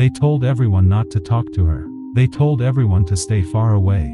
They told everyone not to talk to her. They told everyone to stay far away.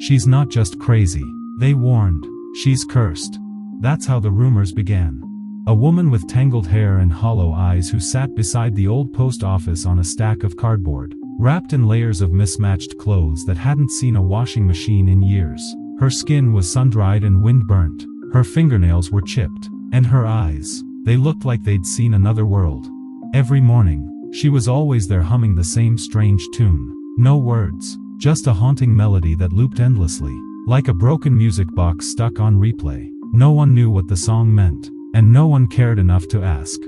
She's not just crazy, they warned. She's cursed. That's how the rumors began. A woman with tangled hair and hollow eyes who sat beside the old post office on a stack of cardboard, wrapped in layers of mismatched clothes that hadn't seen a washing machine in years. Her skin was sun-dried and wind-burnt. Her fingernails were chipped. And her eyes, they looked like they'd seen another world. Every morning, she was always there humming the same strange tune. No words, just a haunting melody that looped endlessly, like a broken music box stuck on replay. No one knew what the song meant, and no one cared enough to ask.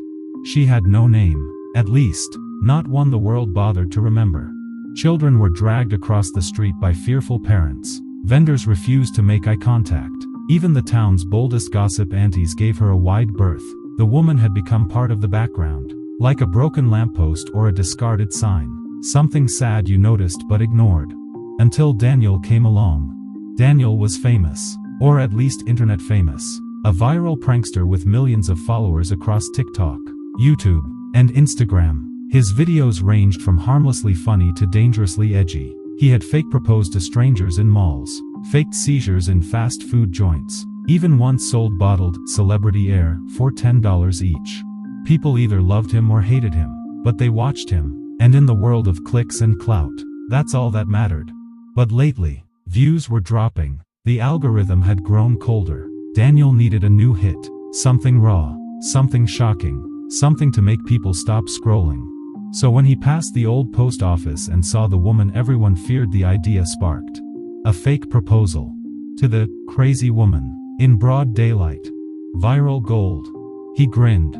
She had no name, at least, not one the world bothered to remember. Children were dragged across the street by fearful parents. Vendors refused to make eye contact. Even the town's boldest gossip aunties gave her a wide berth. The woman had become part of the background, like a broken lamppost or a discarded sign. Something sad you noticed but ignored. Until Daniel came along. Daniel was famous, or at least internet famous. A viral prankster with millions of followers across TikTok, YouTube, and Instagram. His videos ranged from harmlessly funny to dangerously edgy. He had fake proposed to strangers in malls, faked seizures in fast food joints, even once sold bottled celebrity air for $10 each. People either loved him or hated him, but they watched him, and in the world of clicks and clout, that's all that mattered. But lately, views were dropping. The algorithm had grown colder. Daniel needed a new hit, something raw, something shocking, something to make people stop scrolling. So when he passed the old post office and saw the woman everyone feared, the idea sparked. A fake proposal. To the crazy woman, in broad daylight. Viral gold. He grinned.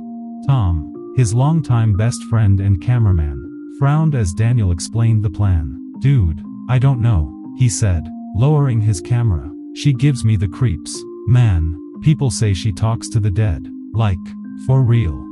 Tom, his longtime best friend and cameraman, frowned as Daniel explained the plan. Dude, I don't know, he said, lowering his camera. She gives me the creeps. Man, people say she talks to the dead. Like, for real.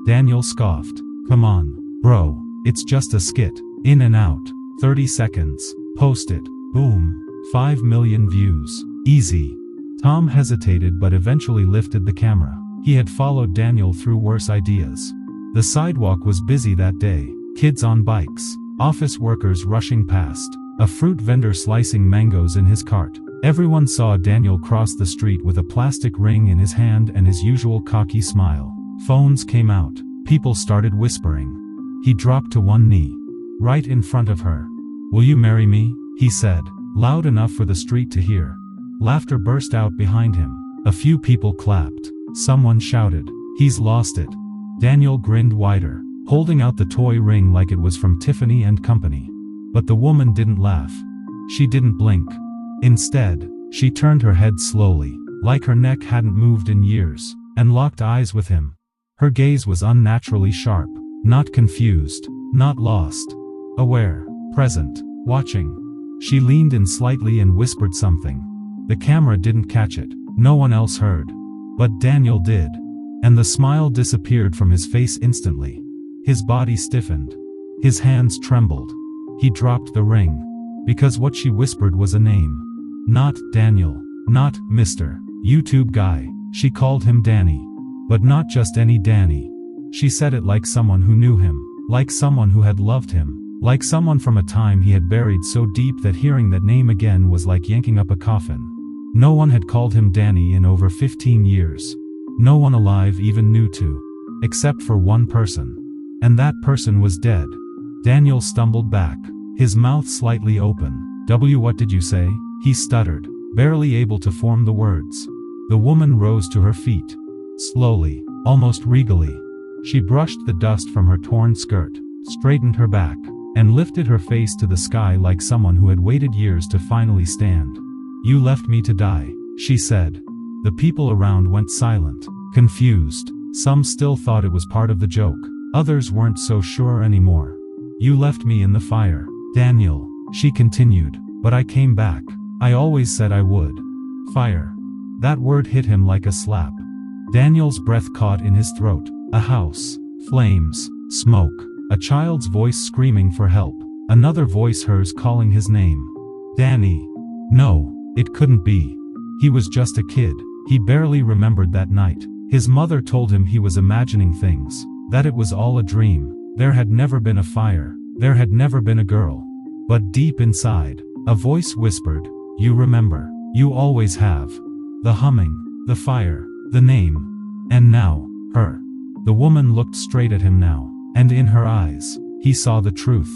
Daniel scoffed. Come on. Bro, it's just a skit. In and out. 30 seconds. Post it. Boom. 5 million views. Easy. Tom hesitated but eventually lifted the camera. He had followed Daniel through worse ideas. The sidewalk was busy that day. Kids on bikes. Office workers rushing past. A fruit vendor slicing mangoes in his cart. Everyone saw Daniel cross the street with a plastic ring in his hand and his usual cocky smile. Phones came out. People started whispering. He dropped to one knee, right in front of her. Will you marry me? He said, loud enough for the street to hear. Laughter burst out behind him. A few people clapped. Someone shouted, he's lost it. Daniel grinned wider, holding out the toy ring like it was from Tiffany & Company. But the woman didn't laugh. She didn't blink. Instead, she turned her head slowly, like her neck hadn't moved in years, and locked eyes with him. Her gaze was unnaturally sharp. Not confused, not lost. Aware, present, watching. She leaned in slightly and whispered something. The camera didn't catch it. No one else heard. But Daniel did. And the smile disappeared from his face instantly. His body stiffened. His hands trembled. He dropped the ring. Because what she whispered was a name. Not Daniel. Not Mr. YouTube guy. She called him Danny. But not just any Danny. She said it like someone who knew him, like someone who had loved him, like someone from a time he had buried so deep that hearing that name again was like yanking up a coffin. No one had called him Danny in over 15 years. No one alive even knew to. Except for one person. And that person was dead. Daniel stumbled back, his mouth slightly open. What did you say? He stuttered, barely able to form the words. The woman rose to her feet. Slowly, almost regally. She brushed the dust from her torn skirt, straightened her back, and lifted her face to the sky like someone who had waited years to finally stand. You left me to die, she said. The people around went silent, confused. Some still thought it was part of the joke. Others weren't so sure anymore. You left me in the fire, Daniel, she continued, but I came back. I always said I would. Fire. That word hit him like a slap. Daniel's breath caught in his throat. A house, flames, smoke, a child's voice screaming for help, another voice hers calling his name. Danny. No, it couldn't be. He was just a kid. He barely remembered that night. His mother told him he was imagining things, that it was all a dream. There had never been a fire, There had never been a girl. But deep inside, a voice whispered, "You remember. You always have." The humming, the fire, the name. And now, her. The woman looked straight at him now, and in her eyes, he saw the truth.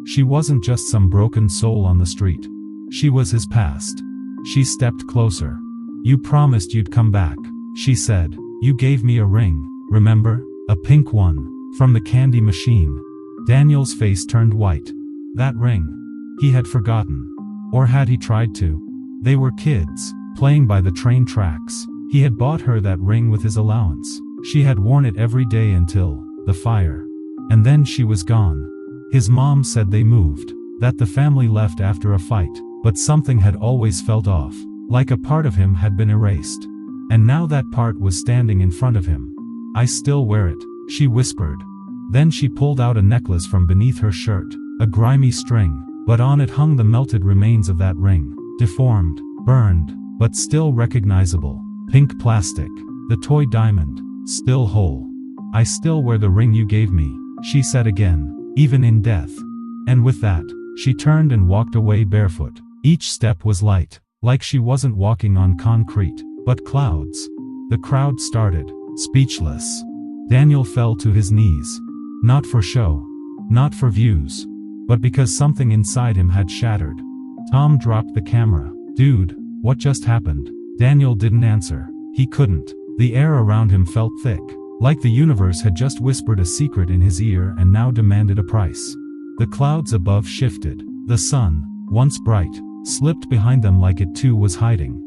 She wasn't just some broken soul on the street. She was his past. She stepped closer. "You promised you'd come back," she said. "You gave me a ring, remember? A pink one, from the candy machine." Daniel's face turned white. That ring. He had forgotten. Or had he tried to? They were kids, playing by the train tracks. He had bought her that ring with his allowance. She had worn it every day until the fire. And then she was gone. His mom said they moved, that the family left after a fight, but something had always felt off, like a part of him had been erased. And now that part was standing in front of him. "I still wear it," she whispered. Then she pulled out a necklace from beneath her shirt, a grimy string, but on it hung the melted remains of that ring, deformed, burned, but still recognizable. Pink plastic, the toy diamond, still whole. "I still wear the ring you gave me," she said again, "even in death." And with that, she turned and walked away barefoot. Each step was light, like she wasn't walking on concrete, but clouds. The crowd started, speechless. Daniel fell to his knees. Not for show. Not for views. But because something inside him had shattered. Tom dropped the camera. "Dude, what just happened?" Daniel didn't answer. He couldn't. The air around him felt thick, like the universe had just whispered a secret in his ear and now demanded a price. The clouds above shifted. The sun, once bright, slipped behind them like it too was hiding.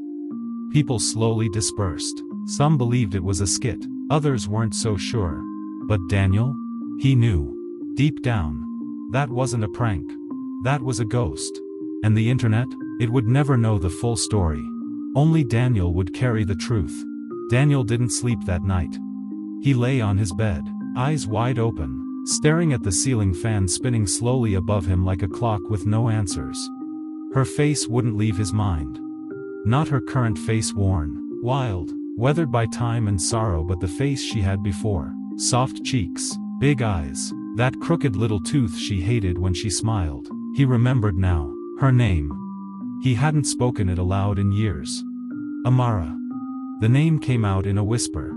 People slowly dispersed. Some believed it was a skit, others weren't so sure. But Daniel? He knew. Deep down. That wasn't a prank. That was a ghost. And the internet? It would never know the full story. Only Daniel would carry the truth. Daniel didn't sleep that night. He lay on his bed, eyes wide open, staring at the ceiling fan spinning slowly above him like a clock with no answers. Her face wouldn't leave his mind. Not her current face, worn, wild, weathered by time and sorrow, but the face she had before. Soft cheeks, big eyes, that crooked little tooth she hated when she smiled. He remembered now. Her name. He hadn't spoken it aloud in years. Amara. The name came out in a whisper.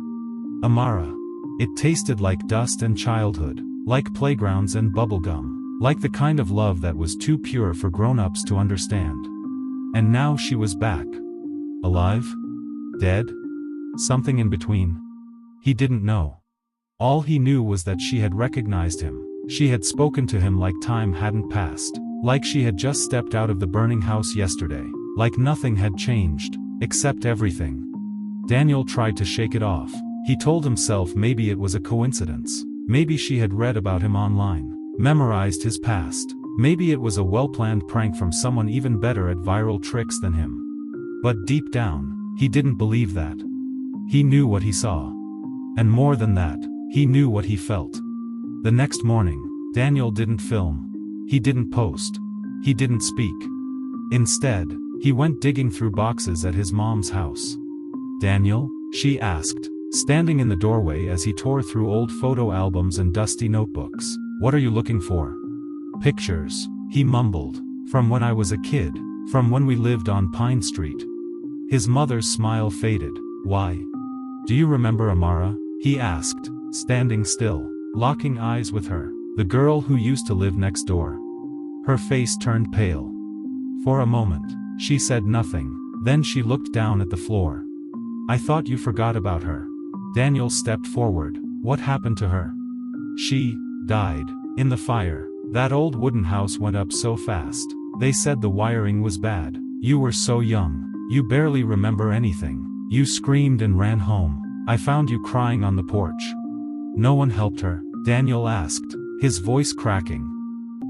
Amara. It tasted like dust and childhood, like playgrounds and bubblegum, like the kind of love that was too pure for grown-ups to understand. And now she was back. Alive? Dead? Something in between? He didn't know. All he knew was that she had recognized him. She had spoken to him like time hadn't passed, like she had just stepped out of the burning house yesterday, like nothing had changed, except everything. Daniel tried to shake it off. He told himself maybe it was a coincidence. Maybe she had read about him online, memorized his past. Maybe it was a well-planned prank from someone even better at viral tricks than him. But deep down, he didn't believe that. He knew what he saw. And more than that, he knew what he felt. The next morning, Daniel didn't film. He didn't post. He didn't speak. Instead, he went digging through boxes at his mom's house. "Daniel?" she asked, standing in the doorway as he tore through old photo albums and dusty notebooks. "What are you looking for?" "Pictures," he mumbled. "From when I was a kid, from when we lived on Pine Street." His mother's smile faded. "Why? Do you remember Amara?" he asked, standing still, locking eyes with her, the girl who used to live next door. Her face turned pale. For a moment, she said nothing, then she looked down at the floor. "I thought you forgot about her." Daniel stepped forward. "What happened to her?" "She died in the fire. That old wooden house went up so fast. They said the wiring was bad. You were so young. You barely remember anything. You screamed and ran home. I found you crying on the porch." "No one helped her?" Daniel asked, his voice cracking.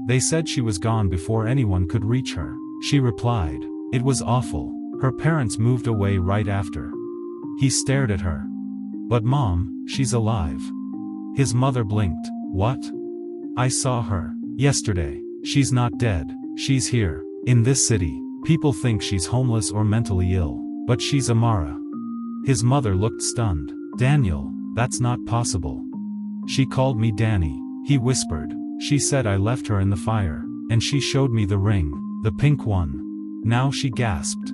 "They said she was gone before anyone could reach her," she replied. "It was awful. Her parents moved away right after." He stared at her. "But Mom, she's alive." His mother blinked. "What?" "I saw her yesterday. She's not dead. She's here, in this city. People think she's homeless or mentally ill, but she's Amara." His mother looked stunned. "Daniel, that's not possible." "She called me Danny," he whispered. She said I left her in the fire, and she showed me the ring, the pink one. Now she gasped.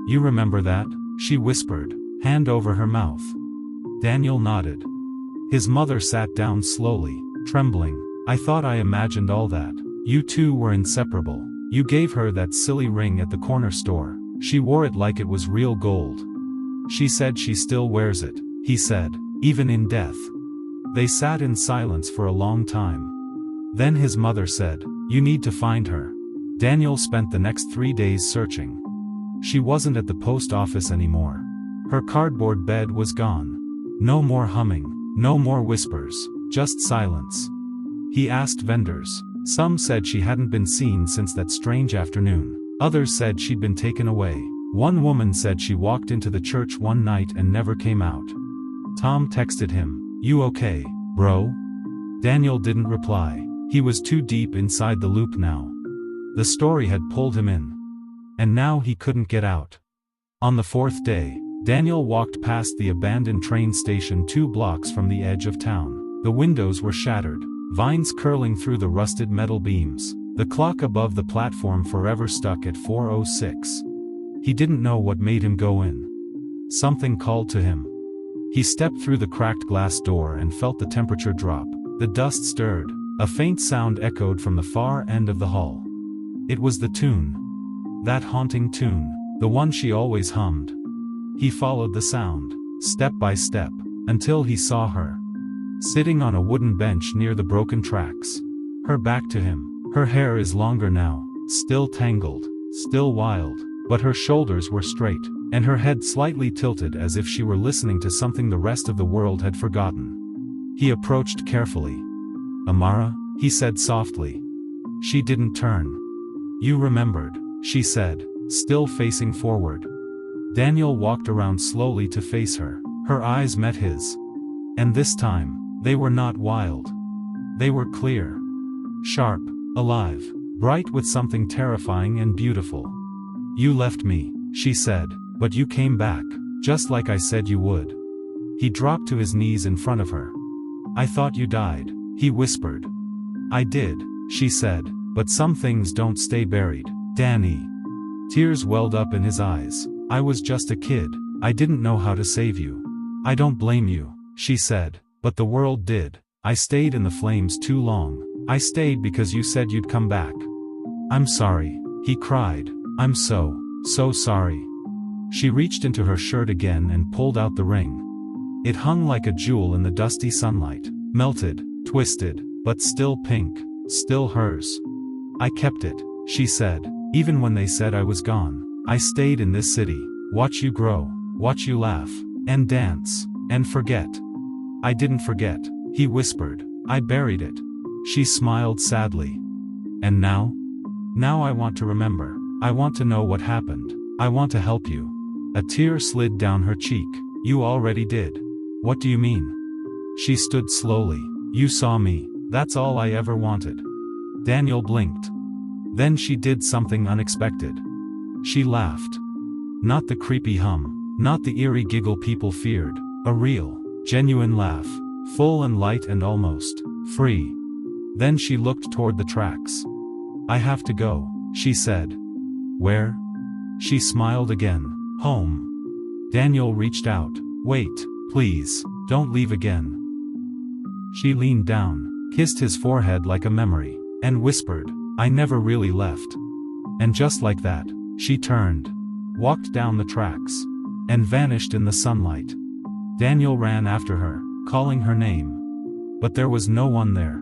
You remember that? She whispered, hand over her mouth. Daniel nodded. His mother sat down slowly, trembling. I thought I imagined all that. You two were inseparable. You gave her that silly ring at the corner store. She wore it like it was real gold. She said she still wears it, he said, even in death. They sat in silence for a long time. Then his mother said, you need to find her. Daniel spent the next 3 days searching. She wasn't at the post office anymore. Her cardboard bed was gone. No more humming, no more whispers, just silence. He asked vendors. Some said she hadn't been seen since that strange afternoon. Others said she'd been taken away. One woman said she walked into the church one night and never came out. Tom texted him, you okay, bro? Daniel didn't reply. He was too deep inside the loop now. The story had pulled him in. And now he couldn't get out. On the 4th day, Daniel walked past the abandoned train station 2 blocks from the edge of town. The windows were shattered, vines curling through the rusted metal beams. The clock above the platform forever stuck at 4:06. He didn't know what made him go in. Something called to him. He stepped through the cracked glass door and felt the temperature drop. The dust stirred. A faint sound echoed from the far end of the hall. It was the tune. That haunting tune, the one she always hummed. He followed the sound, step by step, until he saw her. Sitting on a wooden bench near the broken tracks. Her back to him. Her hair is longer now, still tangled, still wild, but her shoulders were straight, and her head slightly tilted as if she were listening to something the rest of the world had forgotten. He approached carefully. Amara, he said softly. She didn't turn. You remembered, she said, still facing forward. Daniel walked around slowly to face her. Her eyes met his. And this time, they were not wild. They were clear. Sharp, alive, bright with something terrifying and beautiful. You left me, she said, but you came back, just like I said you would. He dropped to his knees in front of her. I thought you died, he whispered. I did, she said, but some things don't stay buried, Danny. Tears welled up in his eyes. I was just a kid, I didn't know how to save you. I don't blame you, she said, but the world did. I stayed in the flames too long. I stayed because you said you'd come back. I'm sorry, he cried. I'm so sorry. She reached into her shirt again and pulled out the ring. It hung like a jewel in the dusty sunlight, melted, twisted, but still pink, still hers. I kept it, she said, even when they said I was gone. I stayed in this city, watch you grow, watch you laugh, and dance, and forget. I didn't forget, he whispered. I buried it. She smiled sadly. And now? Now I want to remember. I want to know what happened. I want to help you. A tear slid down her cheek. You already did. What do you mean? She stood slowly. You saw me. That's all I ever wanted. Daniel blinked. Then she did something unexpected. She laughed. Not the creepy hum, not the eerie giggle people feared. A real, genuine laugh. Full and light and almost free. Then she looked toward the tracks. I have to go, she said. Where? She smiled again. Home. Daniel reached out. Wait, please, don't leave again. She leaned down, kissed his forehead like a memory, and whispered, I never really left. And just like that, she turned, walked down the tracks, and vanished in the sunlight. Daniel ran after her, calling her name. But there was no one there.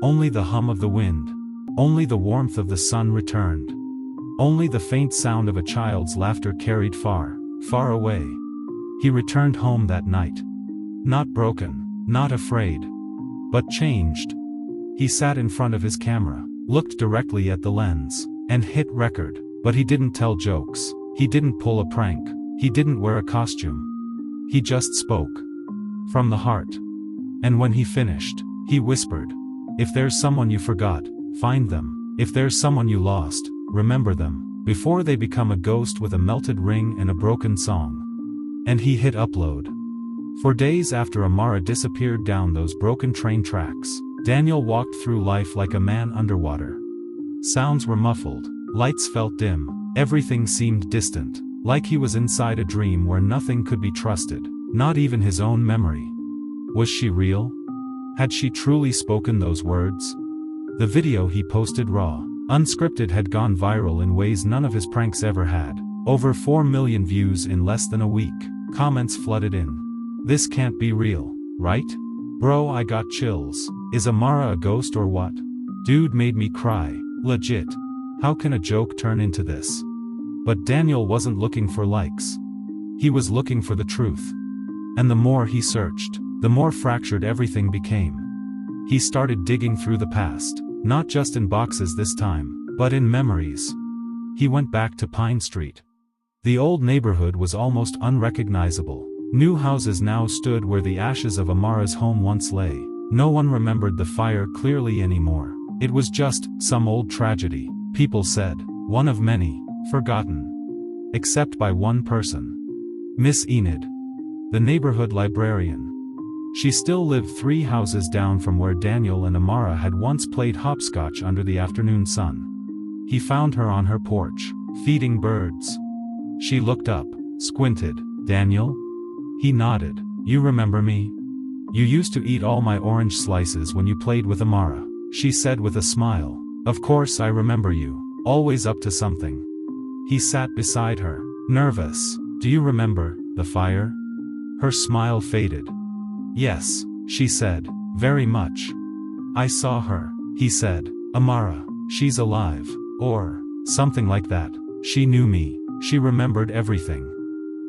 Only the hum of the wind. Only the warmth of the sun returned. Only the faint sound of a child's laughter carried far, far away. He returned home that night. Not broken, not afraid, but changed. He sat in front of his camera, looked directly at the lens, and hit record, but he didn't tell jokes. He didn't pull a prank. He didn't wear a costume. He just spoke. From the heart. And when he finished, he whispered, if there's someone you forgot, find them. If there's someone you lost, remember them, before they become a ghost with a melted ring and a broken song. And he hit upload. For days after Amara disappeared down those broken train tracks, Daniel walked through life like a man underwater. Sounds were muffled, lights felt dim, everything seemed distant, like he was inside a dream where nothing could be trusted, not even his own memory. Was she real? Had she truly spoken those words? The video he posted raw, unscripted had gone viral in ways none of his pranks ever had. Over 4 million views in less than a week. Comments flooded in. This can't be real, right? Bro, I got chills. Is Amara a ghost or what? Dude made me cry. Legit. How can a joke turn into this? But Daniel wasn't looking for likes. He was looking for the truth. And the more he searched, the more fractured everything became. He started digging through the past, not just in boxes this time, but in memories. He went back to Pine Street. The old neighborhood was almost unrecognizable. New houses now stood where the ashes of Amara's home once lay. No one remembered the fire clearly anymore. It was just some old tragedy, people said, one of many, forgotten. Except by one person. Miss Enid. The neighborhood librarian. She still lived 3 houses down from where Daniel and Amara had once played hopscotch under the afternoon sun. He found her on her porch, feeding birds. She looked up, squinted. Daniel? He nodded. You remember me? You used to eat all my orange slices when you played with Amara, she said with a smile. Of course I remember you, always up to something. He sat beside her, nervous. Do you remember the fire? Her smile faded. Yes, she said, very much. I saw her, he said. Amara, she's alive, or something like that. She knew me. She remembered everything.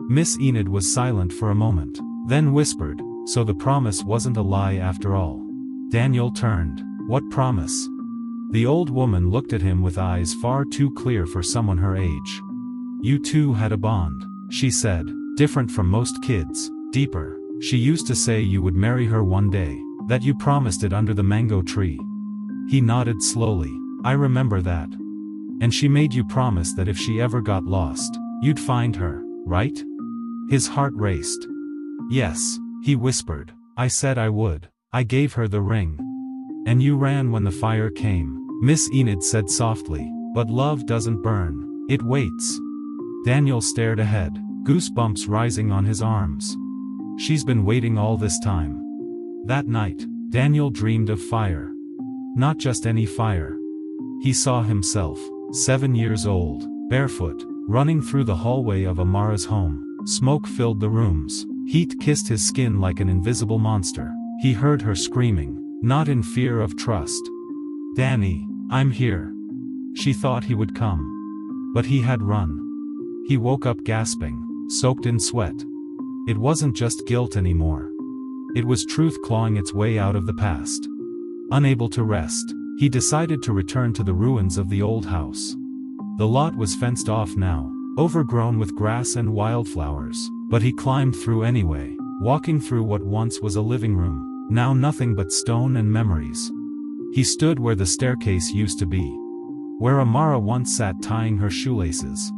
Miss Enid was silent for a moment, then whispered, so the promise wasn't a lie after all. Daniel turned. What promise? The old woman looked at him with eyes far too clear for someone her age. You two had a bond, she said, different from most kids, deeper. She used to say you would marry her one day, that you promised it under the mango tree. He nodded slowly. I remember that. And she made you promise that if she ever got lost, you'd find her, right? His heart raced. Yes, he whispered. I said I would. I gave her the ring. And you ran when the fire came, Miss Enid said softly. But love doesn't burn. It waits. Daniel stared ahead, goosebumps rising on his arms. She's been waiting all this time. That night, Daniel dreamed of fire. Not just any fire. He saw himself, 7 years old, barefoot, running through the hallway of Amara's home. Smoke filled the rooms. Heat kissed his skin like an invisible monster. He heard her screaming, not in fear of trust. Danny, I'm here. She thought he would come. But he had run. He woke up gasping, soaked in sweat. It wasn't just guilt anymore. It was truth clawing its way out of the past. Unable to rest, he decided to return to the ruins of the old house. The lot was fenced off now, overgrown with grass and wildflowers, but he climbed through anyway, walking through what once was a living room, now nothing but stone and memories. He stood where the staircase used to be. Where Amara once sat tying her shoelaces.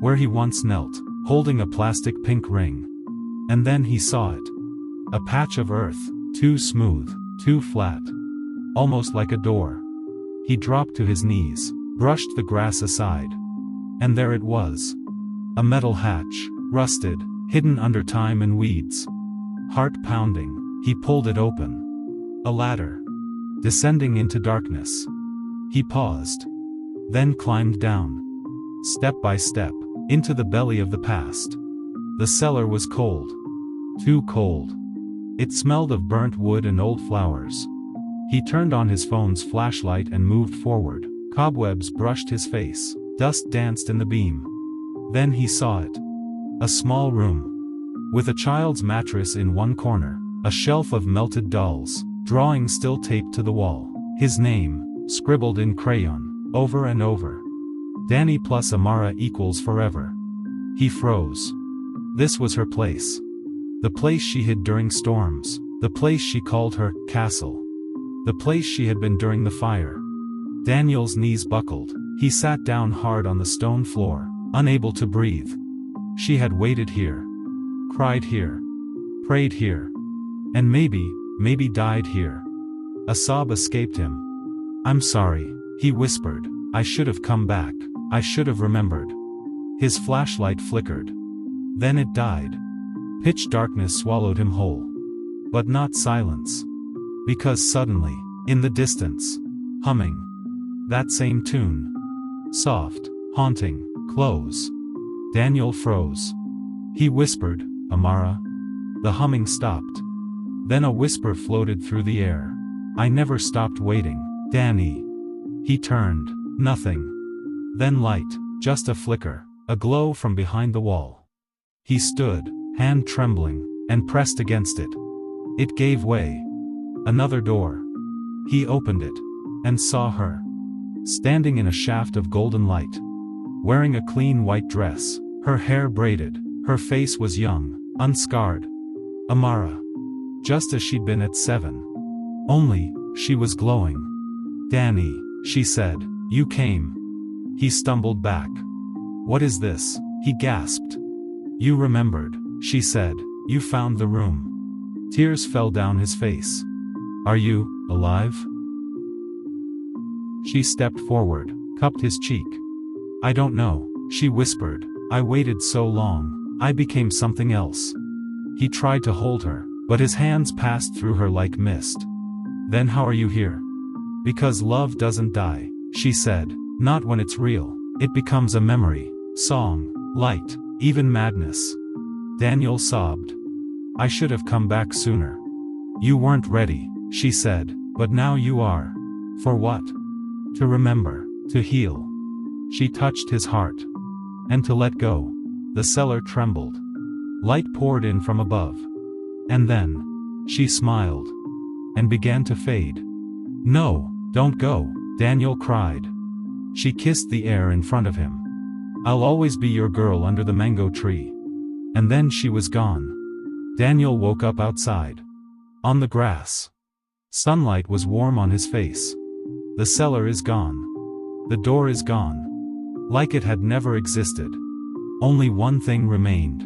Where he once knelt, holding a plastic pink ring. And then he saw it. A patch of earth, too smooth, too flat. Almost like a door. He dropped to his knees, brushed the grass aside. And there it was. A metal hatch, rusted, hidden under time and weeds. Heart pounding, he pulled it open. A ladder. Descending into darkness. He paused. Then climbed down. Step by step, into the belly of the past. The cellar was cold. Too cold. It smelled of burnt wood and old flowers. He turned on his phone's flashlight and moved forward. Cobwebs brushed his face. Dust danced in the beam. Then he saw it. A small room. With a child's mattress in one corner. A shelf of melted dolls. Drawings still taped to the wall. His name, scribbled in crayon, over and over. Danny plus Amara equals forever. He froze. This was her place. The place she hid during storms. The place she called her castle. The place she had been during the fire. Daniel's knees buckled. He sat down hard on the stone floor, unable to breathe. She had waited here. Cried here. Prayed here. And maybe died here. A sob escaped him. "I'm sorry," he whispered. "I should have come back. I should have remembered." His flashlight flickered. Then it died. Pitch darkness swallowed him whole. But not silence. Because suddenly, in the distance, humming, that same tune. Soft, haunting, close. Daniel froze. He whispered, "Amara." The humming stopped. Then a whisper floated through the air. "I never stopped waiting, Danny." He turned. Nothing. Then light, just a flicker, a glow from behind the wall. He stood, hand trembling, and pressed against it. It gave way. Another door. He opened it, and saw her. Standing in a shaft of golden light. Wearing a clean white dress, her hair braided, her face was young, unscarred. Amara. Just as she'd been at 7. Only, she was glowing. "Danny," she said, "you came." He stumbled back. "What is this?" he gasped. "You remembered," she said. "You found the room." Tears fell down his face. "Are you alive?" She stepped forward, cupped his cheek. "I don't know," she whispered. "I waited so long. I became something else." He tried to hold her, but his hands passed through her like mist. "Then how are you here?" "Because love doesn't die," she said. "Not when it's real. It becomes a memory, song, light, even madness." Daniel sobbed. "I should have come back sooner." "You weren't ready," she said, "but now you are." "For what?" "To remember, to heal." She touched his heart. "And to let go." The cellar trembled. Light poured in from above. And then, she smiled. And began to fade. "No, don't go," Daniel cried. She kissed the air in front of him. "I'll always be your girl under the mango tree." And then she was gone. Daniel woke up outside. On the grass. Sunlight was warm on his face. The cellar is gone. The door is gone. Like it had never existed. Only one thing remained.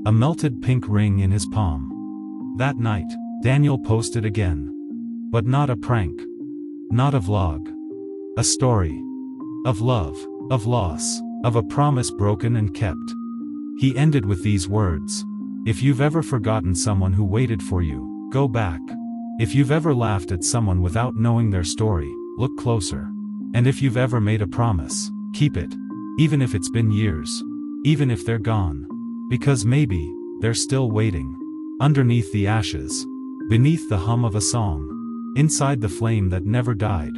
A melted pink ring in his palm. That night, Daniel posted again. But not a prank. Not a vlog. A story. Of love, of loss, of a promise broken and kept. He ended with these words. "If you've ever forgotten someone who waited for you, go back. If you've ever laughed at someone without knowing their story, look closer. And if you've ever made a promise, keep it. Even if it's been years. Even if they're gone. Because maybe, they're still waiting. Underneath the ashes. Beneath the hum of a song. Inside the flame that never died."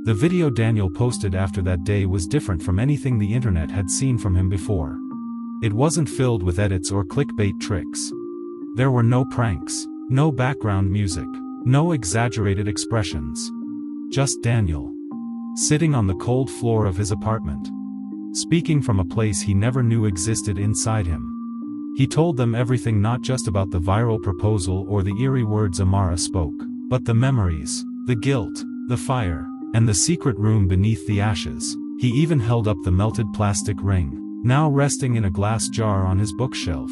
The video Daniel posted after that day was different from anything the internet had seen from him before. It wasn't filled with edits or clickbait tricks. There were no pranks, no background music, no exaggerated expressions. Just Daniel. Sitting on the cold floor of his apartment. Speaking from a place he never knew existed inside him. He told them everything, not just about the viral proposal or the eerie words Amara spoke, but the memories, the guilt, the fire, and the secret room beneath the ashes. He even held up the melted plastic ring, now resting in a glass jar on his bookshelf.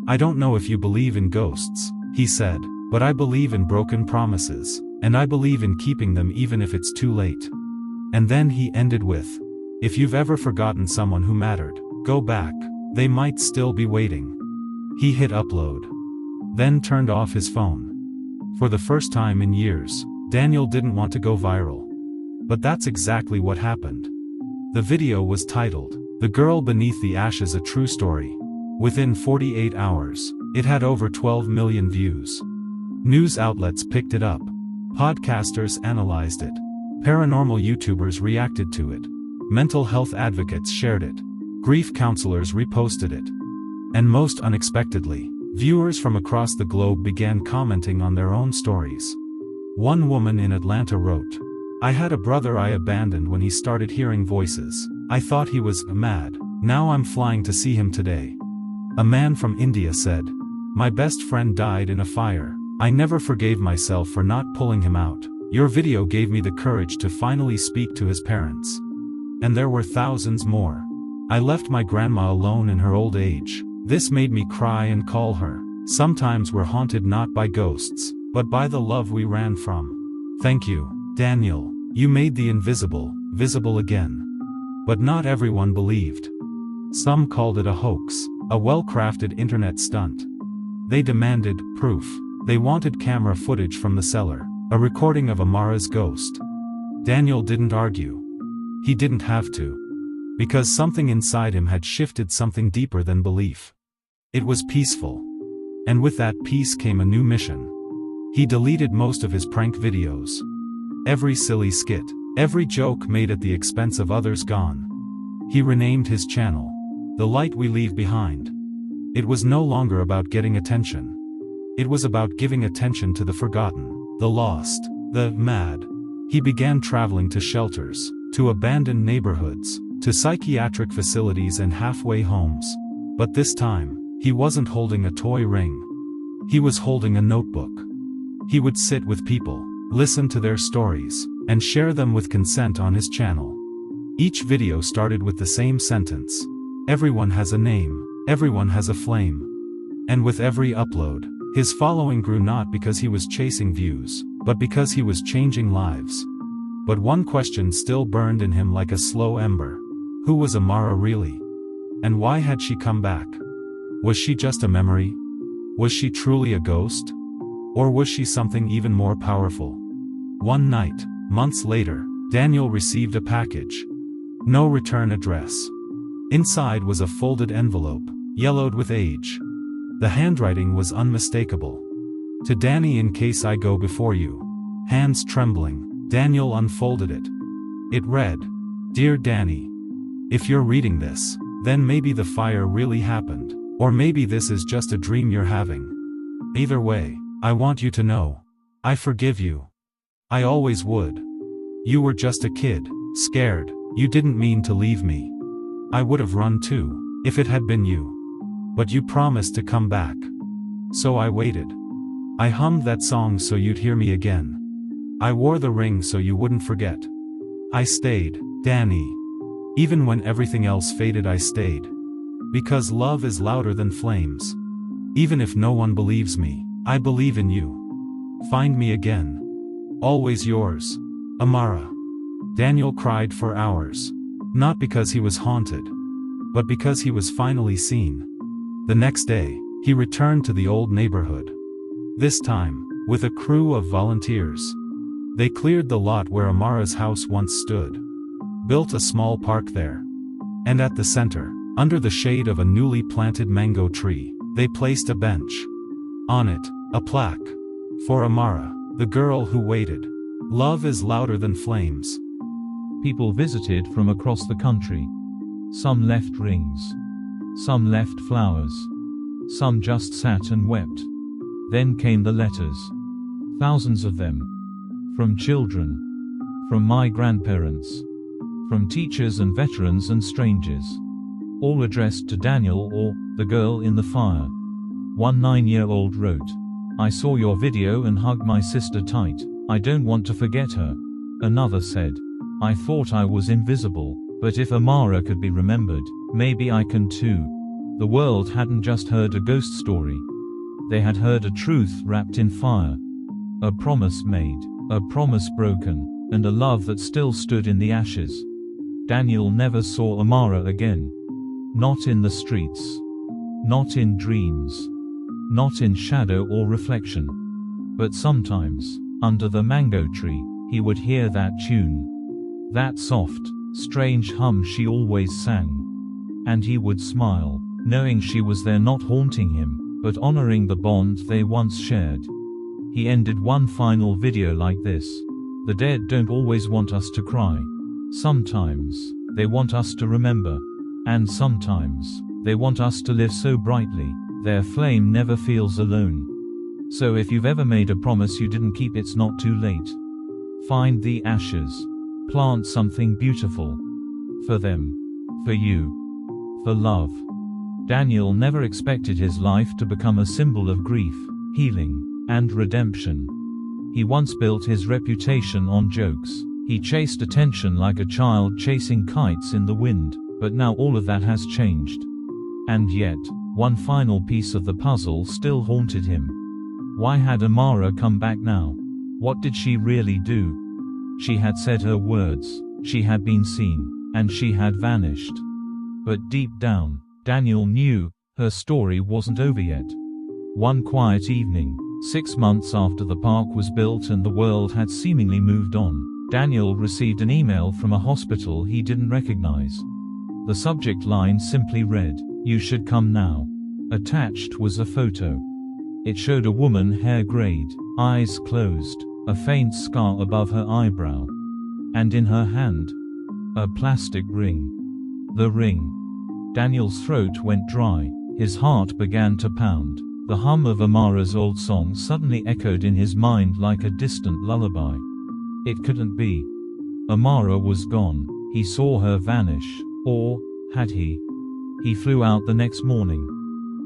"I don't know if you believe in ghosts," he said, "but I believe in broken promises, and I believe in keeping them even if it's too late." And then he ended with, "If you've ever forgotten someone who mattered, go back. They might still be waiting." He hit upload. Then turned off his phone. For the first time in years, Daniel didn't want to go viral. But that's exactly what happened. The video was titled, "The Girl Beneath the Ashes: A True Story." Within 48 hours, it had over 12 million views. News outlets picked it up. Podcasters analyzed it. Paranormal YouTubers reacted to it. Mental health advocates shared it. Grief counselors reposted it. And most unexpectedly, viewers from across the globe began commenting on their own stories. One woman in Atlanta wrote, "I had a brother I abandoned when he started hearing voices. I thought he was mad. Now I'm flying to see him today." A man from India said, "My best friend died in a fire. I never forgave myself for not pulling him out. Your video gave me the courage to finally speak to his parents." And there were thousands more. "I left my grandma alone in her old age. This made me cry and call her. Sometimes we're haunted not by ghosts, but by the love we ran from." Thank you, Daniel. You made the invisible visible again. But not everyone believed. Some called it a hoax, a well-crafted internet stunt. They demanded proof. They wanted camera footage from the cellar, a recording of Amara's ghost. Daniel didn't argue. He didn't have to. Because something inside him had shifted, something deeper than belief. It was peaceful. And with that peace came a new mission. He deleted most of his prank videos. Every silly skit, every joke made at the expense of others gone. He renamed his channel, The Light We Leave Behind. It was no longer about getting attention. It was about giving attention to the forgotten, the lost, the mad. He began traveling to shelters, to abandoned neighborhoods, to psychiatric facilities and halfway homes. But this time, he wasn't holding a toy ring. He was holding a notebook. He would sit with people, listen to their stories, and share them with consent on his channel. Each video started with the same sentence. Everyone has a name, everyone has a flame. And with every upload, his following grew, not because he was chasing views, but because he was changing lives. But one question still burned in him like a slow ember. Who was Amara really? And why had she come back? Was she just a memory? Was she truly a ghost? Or was she something even more powerful? One night, months later, Daniel received a package. No return address. Inside was a folded envelope, yellowed with age. The handwriting was unmistakable. To Danny, in case I go before you. Hands trembling, Daniel unfolded it. It read, Dear Danny. If you're reading this, then maybe the fire really happened, or maybe this is just a dream you're having. Either way, I want you to know. I forgive you. I always would. You were just a kid, scared. You didn't mean to leave me. I would have run too, if it had been you. But you promised to come back. So I waited. I hummed that song so you'd hear me again. I wore the ring so you wouldn't forget. I stayed, Danny. Even when everything else faded, I stayed. Because love is louder than flames. Even if no one believes me, I believe in you. Find me again. Always yours, Amara. Daniel cried for hours. Not because he was haunted, but because he was finally seen. The next day, he returned to the old neighborhood. This time, with a crew of volunteers. They cleared the lot where Amara's house once stood. Built a small park there. And at the center, under the shade of a newly planted mango tree, they placed a bench. On it, a plaque. For Amara, the girl who waited. Love is louder than flames. People visited from across the country. Some left rings. Some left flowers. Some just sat and wept. Then came the letters. Thousands of them. From children. From my grandparents. From teachers and veterans and strangers. All addressed to Daniel or the girl in the fire. One 9-year-old wrote, I saw your video and hugged my sister tight. I don't want to forget her. Another said, I thought I was invisible, but if Amara could be remembered, maybe I can too. The world hadn't just heard a ghost story. They had heard a truth wrapped in fire. A promise made, a promise broken, and a love that still stood in the ashes. Daniel never saw Amara again. Not in the streets. Not in dreams. Not in shadow or reflection. But sometimes, under the mango tree, he would hear that tune. That soft, strange hum she always sang. And he would smile, knowing she was there, not haunting him, but honoring the bond they once shared. He ended one final video like this. The dead don't always want us to cry. Sometimes, they want us to remember. And sometimes, they want us to live so brightly, their flame never feels alone. So if you've ever made a promise you didn't keep, it's not too late. Find the ashes. Plant something beautiful. For them. For you. For love. Daniel never expected his life to become a symbol of grief, healing, and redemption. He once built his reputation on jokes. He chased attention like a child chasing kites in the wind, but now all of that has changed. And yet, one final piece of the puzzle still haunted him. Why had Amara come back now? What did she really do? She had said her words, she had been seen, and she had vanished. But deep down, Daniel knew, her story wasn't over yet. One quiet evening, 6 months after the park was built and the world had seemingly moved on, Daniel received an email from a hospital he didn't recognize. The subject line simply read, "You should come now." Attached was a photo. It showed a woman, hair grayed, eyes closed, a faint scar above her eyebrow. And in her hand, a plastic ring. The ring. Daniel's throat went dry, his heart began to pound. The hum of Amara's old song suddenly echoed in his mind like a distant lullaby. It couldn't be. Amara was gone. He saw her vanish. Or, had he? He flew out the next morning.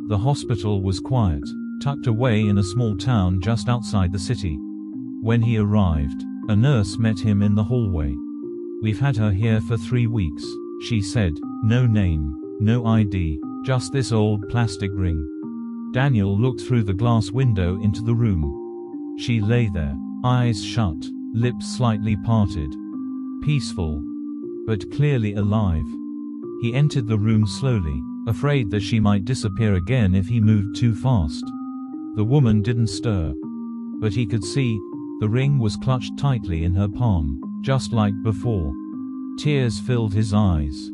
The hospital was quiet, tucked away in a small town just outside the city. When he arrived, a nurse met him in the hallway. "We've had her here for 3 weeks," she said. "No name, no ID, just this old plastic ring." Daniel looked through the glass window into the room. She lay there, eyes shut, lips slightly parted. Peaceful, but clearly alive. He entered the room slowly, afraid that she might disappear again if he moved too fast. The woman didn't stir. But he could see, the ring was clutched tightly in her palm, just like before. Tears filled his eyes.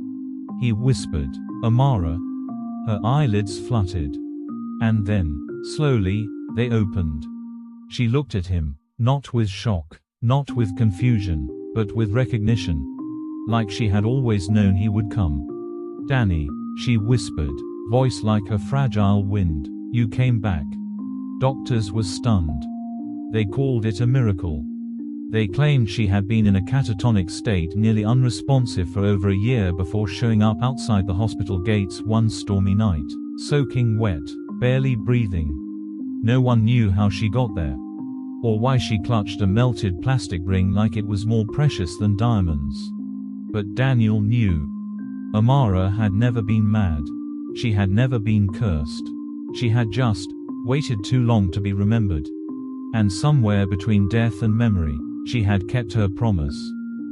He whispered, "Amara." Her eyelids fluttered. And then, slowly, they opened. She looked at him, not with shock, not with confusion, but with recognition. Like she had always known he would come. "Danny," she whispered, voice like a fragile wind, "you came back." Doctors were stunned. They called it a miracle. They claimed she had been in a catatonic state, nearly unresponsive for over a year before showing up outside the hospital gates one stormy night, soaking wet, barely breathing. No one knew how she got there, or why she clutched a melted plastic ring like it was more precious than diamonds. But Daniel knew. Amara had never been mad. She had never been cursed. She had just waited too long to be remembered. And somewhere between death and memory, she had kept her promise.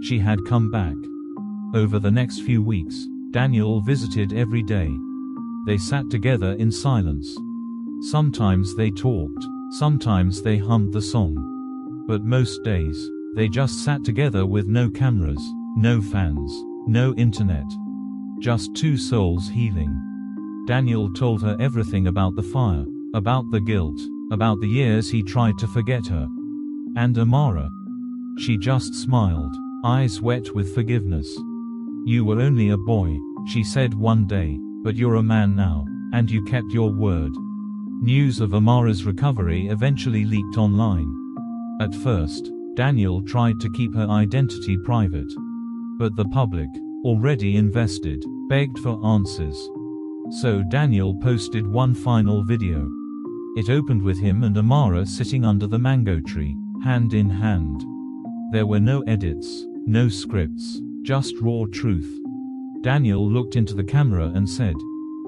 She had come back. Over the next few weeks, Daniel visited every day. They sat together in silence. Sometimes they talked, sometimes they hummed the song. But most days, they just sat together with no cameras, no fans, no internet. Just two souls healing. Daniel told her everything about the fire, about the guilt, about the years he tried to forget her. And Amara. She just smiled, eyes wet with forgiveness. "You were only a boy," she said one day, "but you're a man now, and you kept your word." News of Amara's recovery eventually leaked online. At first, Daniel tried to keep her identity private. But the public, already invested, begged for answers. So Daniel posted one final video. It opened with him and Amara sitting under the mango tree, hand in hand. There were no edits, no scripts, just raw truth. Daniel looked into the camera and said,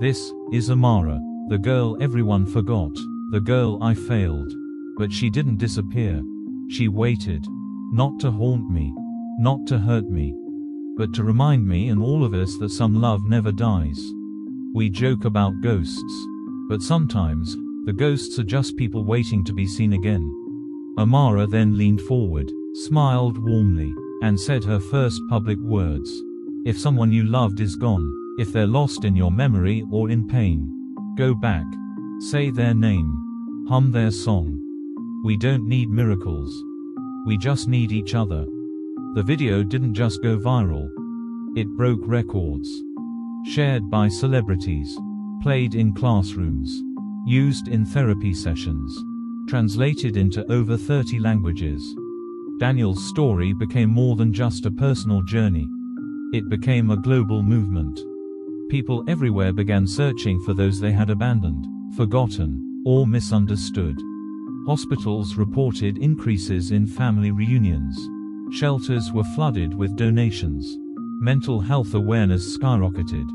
"This is Amara, the girl everyone forgot, the girl I failed. But she didn't disappear. She waited. Not to haunt me, not to hurt me, but to remind me and all of us that some love never dies. We joke about ghosts, but sometimes, the ghosts are just people waiting to be seen again." Amara then leaned forward, smiled warmly, and said her first public words. "If someone you loved is gone, if they're lost in your memory or in pain, go back. Say their name. Hum their song. We don't need miracles. We just need each other." The video didn't just go viral. It broke records. Shared by celebrities. Played in classrooms. Used in therapy sessions. Translated into over 30 languages. Daniel's story became more than just a personal journey. It became a global movement. People everywhere began searching for those they had abandoned, forgotten, or misunderstood. Hospitals reported increases in family reunions. Shelters were flooded with donations. Mental health awareness skyrocketed.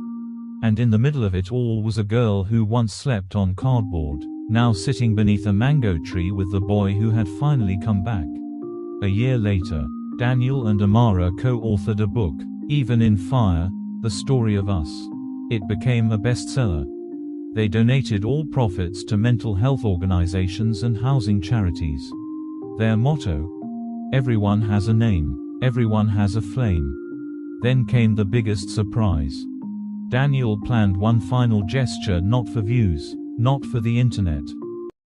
And in the middle of it all was a girl who once slept on cardboard, now sitting beneath a mango tree with the boy who had finally come back. A year later, Daniel and Amara co-authored a book, Even in Fire, The Story of Us. It became a bestseller. They donated all profits to mental health organizations and housing charities. Their motto: everyone has a name, everyone has a flame. Then came the biggest surprise. Daniel planned one final gesture, not for views, not for the internet,